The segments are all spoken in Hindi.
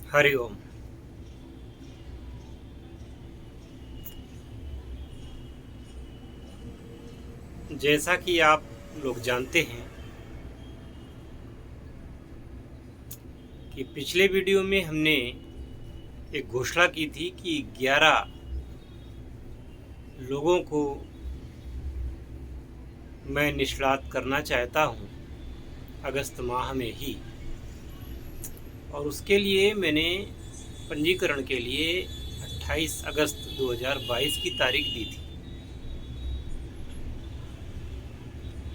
हरिओम। जैसा कि आप लोग जानते हैं कि पिछले वीडियो में हमने एक घोषणा की थी कि 11 लोगों को मैं निष्णात करना चाहता हूं अगस्त माह में ही, और उसके लिए मैंने पंजीकरण के लिए 28 अगस्त 2022 की तारीख दी थी।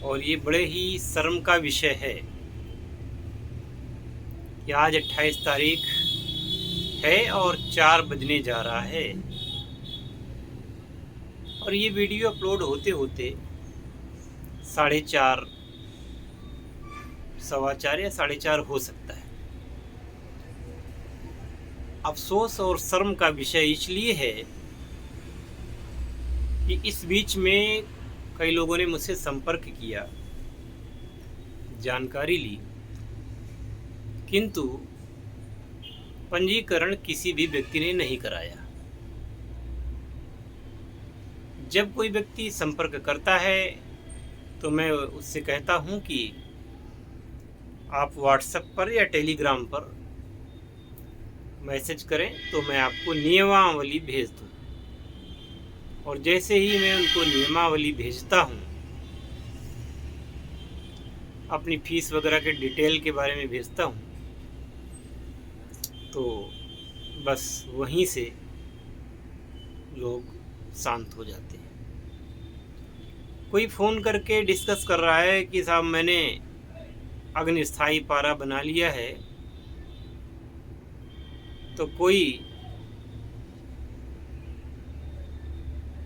और ये बड़े ही शर्म का विषय है कि आज 28 तारीख है और 4 बजने जा रहा है, और ये वीडियो अपलोड होते होते 4:30, 4:15 या 4:30 हो सकता है। अफसोस और शर्म का विषय इसलिए है कि इस बीच में कई लोगों ने मुझसे संपर्क किया, जानकारी ली, किंतु पंजीकरण किसी भी व्यक्ति ने नहीं कराया। जब कोई व्यक्ति संपर्क करता है तो मैं उससे कहता हूं कि आप व्हाट्सएप पर या टेलीग्राम पर मैसेज करें तो मैं आपको नियमावली भेज दूं। और जैसे ही मैं उनको नियमावली भेजता हूं, अपनी फीस वगैरह के डिटेल के बारे में भेजता हूं, तो बस वहीं से लोग शांत हो जाते हैं। कोई फ़ोन करके डिस्कस कर रहा है कि साहब मैंने अग्निस्थायी पारा बना लिया है, तो कोई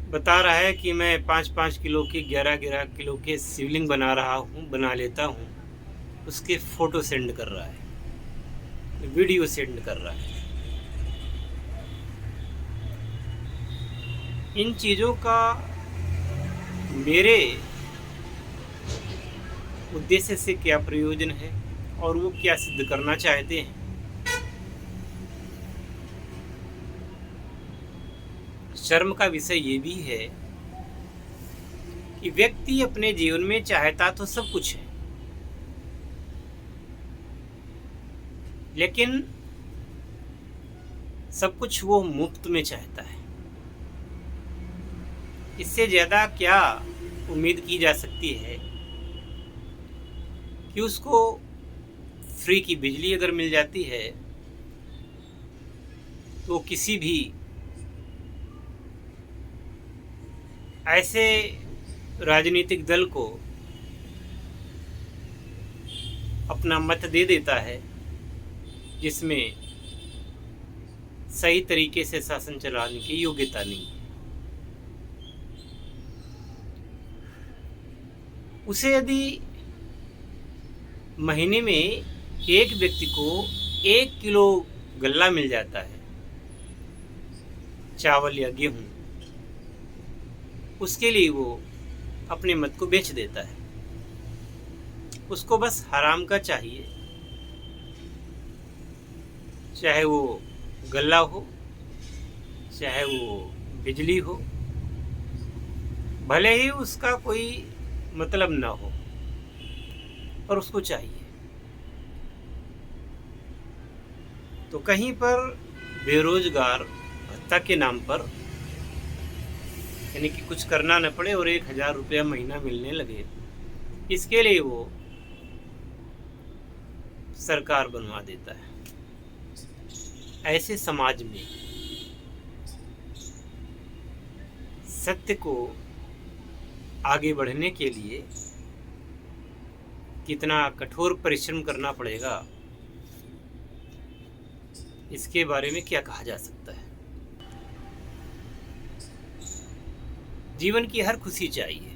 बता रहा है कि मैं 5-5 किलो के 11-11 किलो के शिवलिंग बना लेता हूँ, उसके फ़ोटो सेंड कर रहा है, वीडियो सेंड कर रहा है। इन चीज़ों का मेरे उद्देश्य से क्या प्रयोजन है और वो क्या सिद्ध करना चाहते हैं? शर्म का विषय ये भी है कि व्यक्ति अपने जीवन में चाहता तो सब कुछ है, लेकिन सब कुछ वो मुफ्त में चाहता है। इससे ज़्यादा क्या उम्मीद की जा सकती है कि उसको फ्री की बिजली अगर मिल जाती है तो किसी भी ऐसे राजनीतिक दल को अपना मत दे देता है जिसमें सही तरीके से शासन चलाने की योग्यता नहीं है। उसे यदि महीने में एक व्यक्ति को 1 किलो गल्ला मिल जाता है, चावल या गेहूं, उसके लिए वो अपने मत को बेच देता है। उसको बस हराम का चाहिए, चाहे वो गल्ला हो, चाहे वो बिजली हो, भले ही उसका कोई मतलब ना हो, पर उसको चाहिए। तो कहीं पर बेरोजगार भत्ता के नाम पर, यानी कि कुछ करना न पड़े और 1,000 रुपया महीना मिलने लगे, इसके लिए वो सरकार बनवा देता है। ऐसे समाज में सत्य को आगे बढ़ने के लिए कितना कठोर परिश्रम करना पड़ेगा, इसके बारे में क्या कहा जा सकता है। जीवन की हर खुशी चाहिए,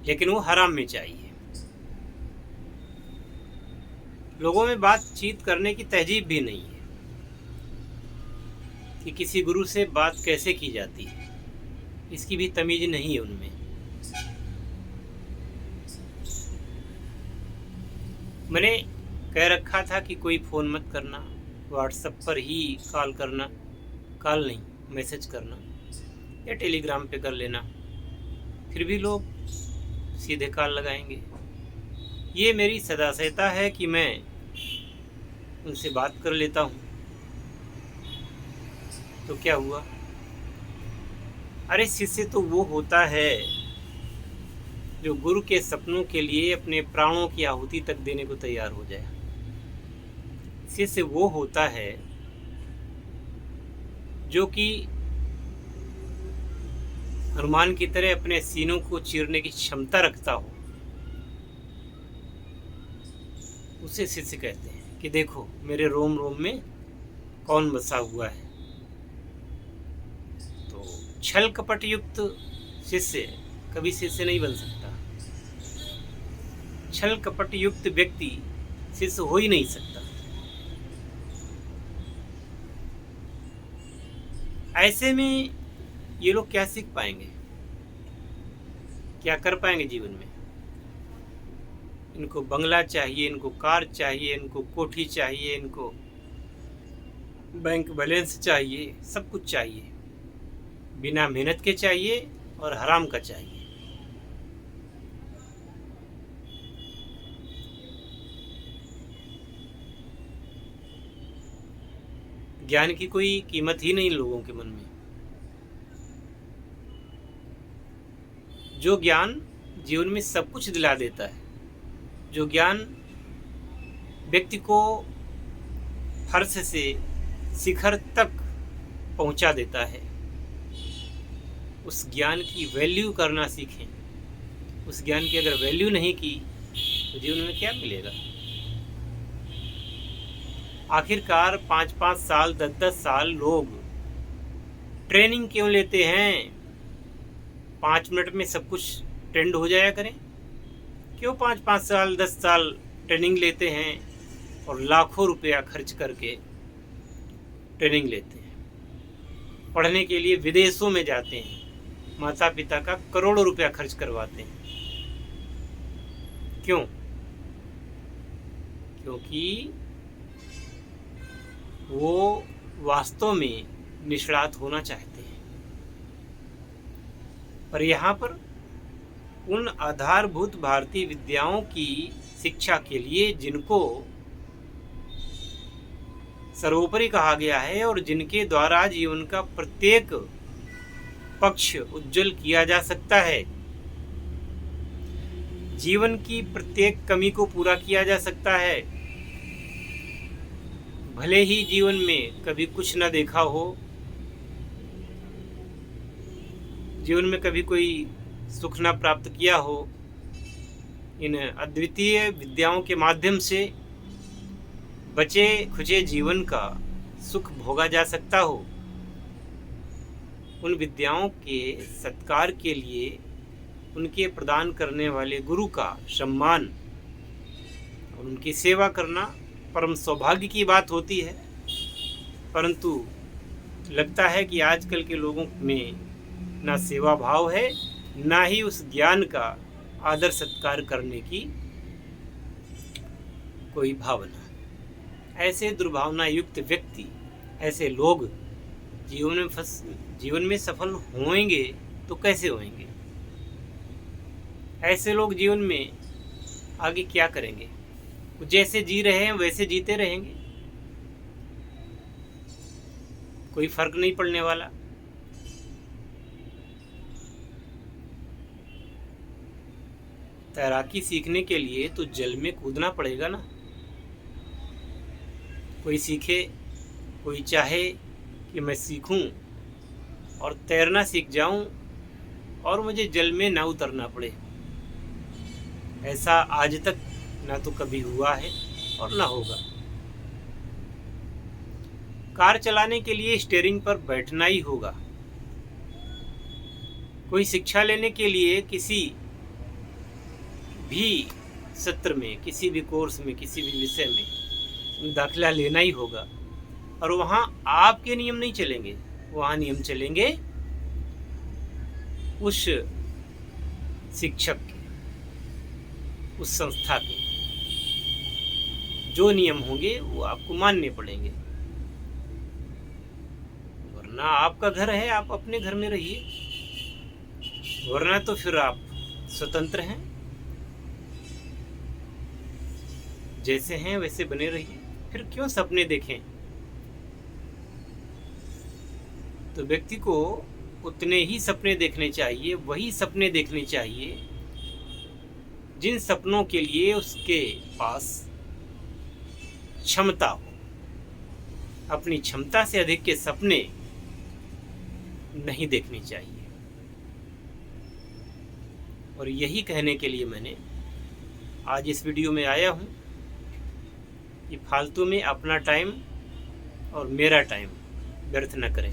लेकिन वो हराम में चाहिए। लोगों में बातचीत करने की तहजीब भी नहीं है कि किसी गुरु से बात कैसे की जाती है, इसकी भी तमीज नहीं है उनमें। मैंने कह रखा था कि कोई फ़ोन मत करना, व्हाट्सएप पर ही कॉल करना, कॉल नहीं मैसेज करना या टेलीग्राम पे कर लेना, फिर भी लोग सीधे कॉल लगाएंगे। ये मेरी सदाशयता है कि मैं उनसे बात कर लेता हूँ। तो क्या हुआ? अरे शिष्य तो वो होता है जो गुरु के सपनों के लिए अपने प्राणों की आहुति तक देने को तैयार हो जाए। शिष्य वो होता है जो कि हनुमान की तरह अपने सीनों को चीरने की क्षमता रखता हो। उसे शिष्य कहते हैं कि देखो मेरे रोम रोम में कौन बसा हुआ है। तो छल कपट युक्त शिष्य कभी शिष्य नहीं बन सकता। छल कपट युक्त व्यक्ति शिष्य हो ही नहीं सकता। ऐसे में ये लोग क्या सीख पाएंगे, क्या कर पाएंगे जीवन में? इनको बंगला चाहिए, इनको कार चाहिए, इनको कोठी चाहिए, इनको बैंक बैलेंस चाहिए, सब कुछ चाहिए, बिना मेहनत के चाहिए और हराम का चाहिए। ज्ञान की कोई कीमत ही नहीं लोगों के मन में। जो ज्ञान जीवन में सब कुछ दिला देता है, जो ज्ञान व्यक्ति को फर्श से शिखर तक पहुंचा देता है, उस ज्ञान की वैल्यू करना सीखें। उस ज्ञान की अगर वैल्यू नहीं की तो जीवन में क्या मिलेगा? आखिरकार 5-5 साल 10-10 साल लोग ट्रेनिंग क्यों लेते हैं? 5 मिनट में सब कुछ ट्रेंड हो जाया करें। क्यों 5-5 साल 10 साल ट्रेनिंग लेते हैं और लाखों रुपया खर्च करके ट्रेनिंग लेते हैं? पढ़ने के लिए विदेशों में जाते हैं, माता पिता का करोड़ों रुपया खर्च करवाते हैं। क्यों? क्योंकि वो वास्तव में निष्णात होना चाहते हैं। पर यहाँ पर उन आधारभूत भारतीय विद्याओं की शिक्षा के लिए जिनको सर्वोपरि कहा गया है और जिनके द्वारा जीवन का प्रत्येक पक्ष उज्जवल किया जा सकता है, जीवन की प्रत्येक कमी को पूरा किया जा सकता है, भले ही जीवन में कभी कुछ न देखा हो, जीवन में कभी कोई सुख न प्राप्त किया हो, इन अद्वितीय विद्याओं के माध्यम से बचे खुचे जीवन का सुख भोगा जा सकता हो। उन विद्याओं के सत्कार के लिए उनके प्रदान करने वाले गुरु का सम्मान और उनकी सेवा करना परम सौभाग्य की बात होती है। परंतु लगता है कि आजकल के लोगों में ना सेवा भाव है, ना ही उस ज्ञान का आदर सत्कार करने की कोई भावना। ऐसे दुर्भावना युक्त व्यक्ति, ऐसे लोग जीवन में सफल होंगे तो कैसे होंगे? ऐसे लोग जीवन में आगे क्या करेंगे? जैसे जी रहे हैं वैसे जीते रहेंगे, कोई फर्क नहीं पड़ने वाला। तैराकी सीखने के लिए तो जल में कूदना पड़ेगा ना। कोई सीखे, कोई चाहे कि मैं सीखूं और तैरना सीख जाऊं और मुझे जल में ना उतरना पड़े, ऐसा आज तक ना तो कभी हुआ है और ना होगा। कार चलाने के लिए स्टीयरिंग पर बैठना ही होगा। कोई शिक्षा लेने के लिए किसी भी सत्र में, किसी भी कोर्स में, किसी भी विषय में दाखिला लेना ही होगा। और वहाँ आपके नियम नहीं चलेंगे, वहाँ नियम चलेंगे उस शिक्षक के, उस संस्था के। जो नियम होंगे वो आपको मानने पड़ेंगे, वरना आपका घर है, आप अपने घर में रहिए, वरना तो फिर आप स्वतंत्र हैं, जैसे हैं वैसे बने रहिए। फिर क्यों सपने देखें? तो व्यक्ति को उतने ही सपने देखने चाहिए, वही सपने देखने चाहिए जिन सपनों के लिए उसके पास क्षमता हो। अपनी क्षमता से अधिक के सपने नहीं देखने चाहिए। और यही कहने के लिए मैंने आज इस वीडियो में आया हूँ कि फालतू में अपना टाइम और मेरा टाइम व्यर्थ न करें।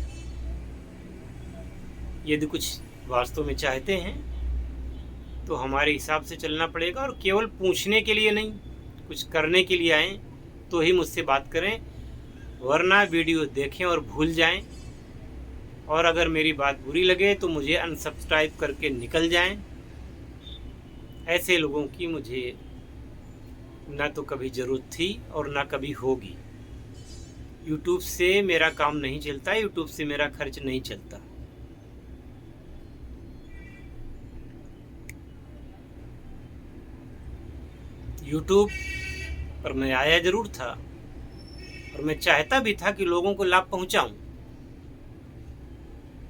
यदि कुछ वास्तव में चाहते हैं तो हमारे हिसाब से चलना पड़ेगा, और केवल पूछने के लिए नहीं, कुछ करने के लिए आएँ तो ही मुझसे बात करें, वरना वीडियो देखें और भूल जाएं। और अगर मेरी बात बुरी लगे तो मुझे अनसब्सक्राइब करके निकल जाएं। ऐसे लोगों की मुझे ना तो कभी ज़रूरत थी और ना कभी होगी। यूट्यूब से मेरा काम नहीं चलता, यूट्यूब से मेरा खर्च नहीं चलता। यूट्यूब पर मैं आया ज़रूर था और मैं चाहता भी था कि लोगों को लाभ पहुंचाऊं,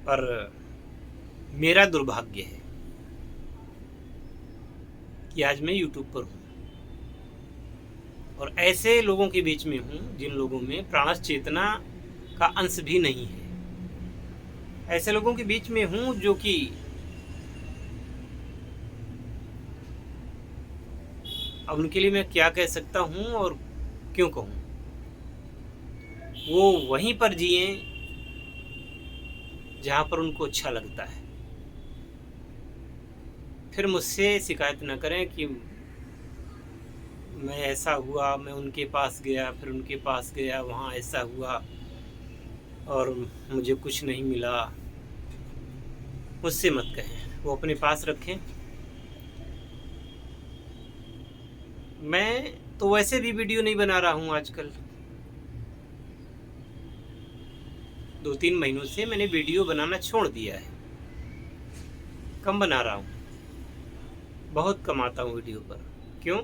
पर मेरा दुर्भाग्य है कि आज मैं यूट्यूब पर हूं और ऐसे लोगों के बीच में हूं जिन लोगों में प्राणस चेतना का अंश भी नहीं है। ऐसे लोगों के बीच में हूं जो कि अब उनके लिए मैं क्या कह सकता हूं और क्यों कहूं। वो वहीं पर जिए जहां पर उनको अच्छा लगता है। फिर मुझसे शिकायत न करें कि मैं ऐसा हुआ, मैं उनके पास गया, फिर उनके पास गया, वहाँ ऐसा हुआ और मुझे कुछ नहीं मिला। मुझसे मत कहें, वो अपने पास रखें। मैं तो वैसे भी वीडियो नहीं बना रहा हूँ आजकल। 2-3 महीनों से मैंने वीडियो बनाना छोड़ दिया है, कम बना रहा हूँ, बहुत कम आता हूँ वीडियो पर। क्यों?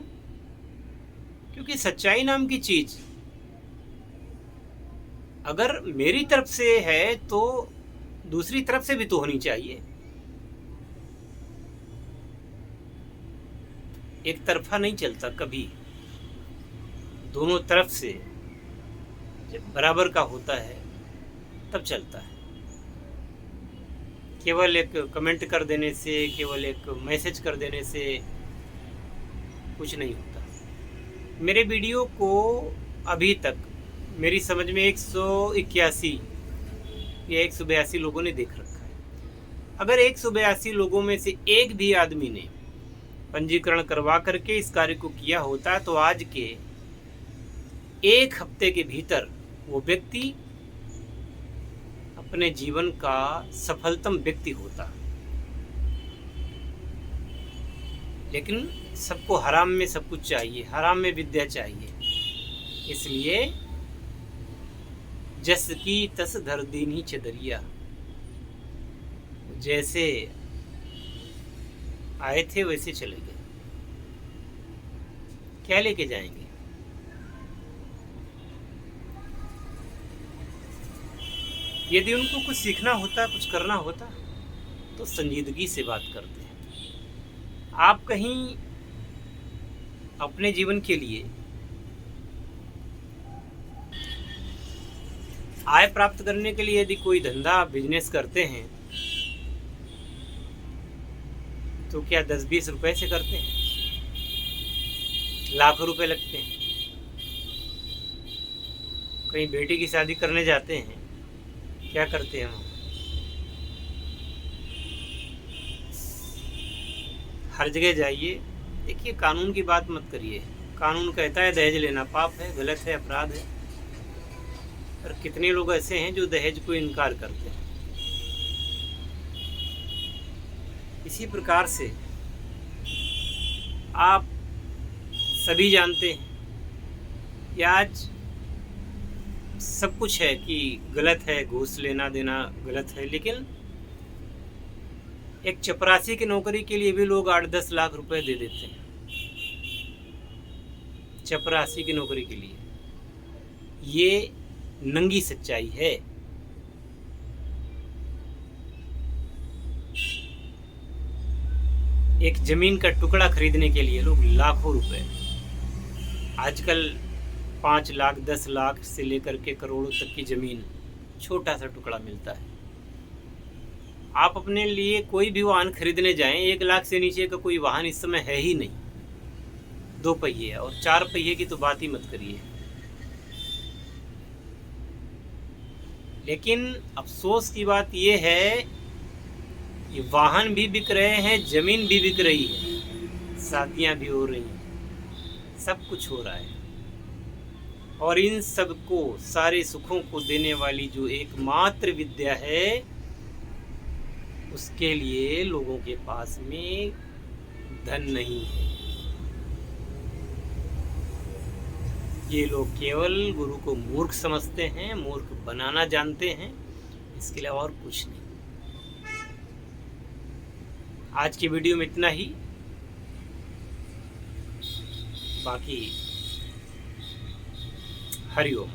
क्योंकि सच्चाई नाम की चीज अगर मेरी तरफ से है तो दूसरी तरफ से भी तो होनी चाहिए। एक तरफा नहीं चलता कभी, दोनों तरफ से जब बराबर का होता है तब चलता है। केवल एक कमेंट कर देने से, केवल एक मैसेज कर देने से कुछ नहीं होता। मेरे वीडियो को अभी तक मेरी समझ में 181 या 182 लोगों ने देख रखा है। अगर 182 लोगों में से एक भी आदमी ने पंजीकरण करवा करके इस कार्य को किया होता तो आज के 1 हफ्ते के भीतर वो व्यक्ति अपने जीवन का सफलतम व्यक्ति होता। लेकिन सबको हराम में सब कुछ चाहिए, हराम में विद्या चाहिए। इसलिए जस की तस धर दीनी चदरिया, जैसे आए थे वैसे चले गए, क्या लेके जाएंगे? यदि उनको कुछ सीखना होता, कुछ करना होता तो संजीदगी से बात करते हैं। आप कहीं अपने जीवन के लिए आय प्राप्त करने के लिए यदि कोई धंधा बिजनेस करते हैं तो क्या 10-20 रुपए से करते हैं? लाखों रुपए लगते हैं। कहीं बेटी की शादी करने जाते हैं, क्या करते हैं हम? हर जगह जाइए, देखिए कानून की बात मत करिए। कानून कहता है दहेज लेना पाप है, गलत है, अपराध है। पर कितने लोग ऐसे हैं जो दहेज को इनकार करते हैं। इसी प्रकार से आप सभी जानते हैं या आज सब कुछ है कि गलत है, घूस लेना देना गलत है, लेकिन एक चपरासी की नौकरी के लिए भी लोग 8-10 लाख रुपए दे देते हैं। चपरासी की नौकरी के लिए, ये नंगी सच्चाई है। एक जमीन का टुकड़ा खरीदने के लिए लोग लाखों रुपए, आजकल 5 लाख 10 लाख से लेकर के करोड़ों तक की जमीन, छोटा सा टुकड़ा मिलता है। आप अपने लिए कोई भी वाहन खरीदने जाएं, 1 लाख से नीचे का कोई वाहन इस समय है ही नहीं। 2 पहिए और 4 पहिए की तो बात ही मत करिए। लेकिन अफसोस की बात यह है कि वाहन भी बिक रहे हैं, जमीन भी बिक रही है, शादियां भी हो रही हैं, सब कुछ हो रहा है। और इन सब को, सारे सुखों को देने वाली जो एकमात्र विद्या है, उसके लिए लोगों के पास में धन नहीं है। ये लोग केवल गुरु को मूर्ख समझते हैं, मूर्ख बनाना जानते हैं, इसके अलावा और कुछ नहीं। आज की वीडियो में इतना ही। बाकी हरिओम।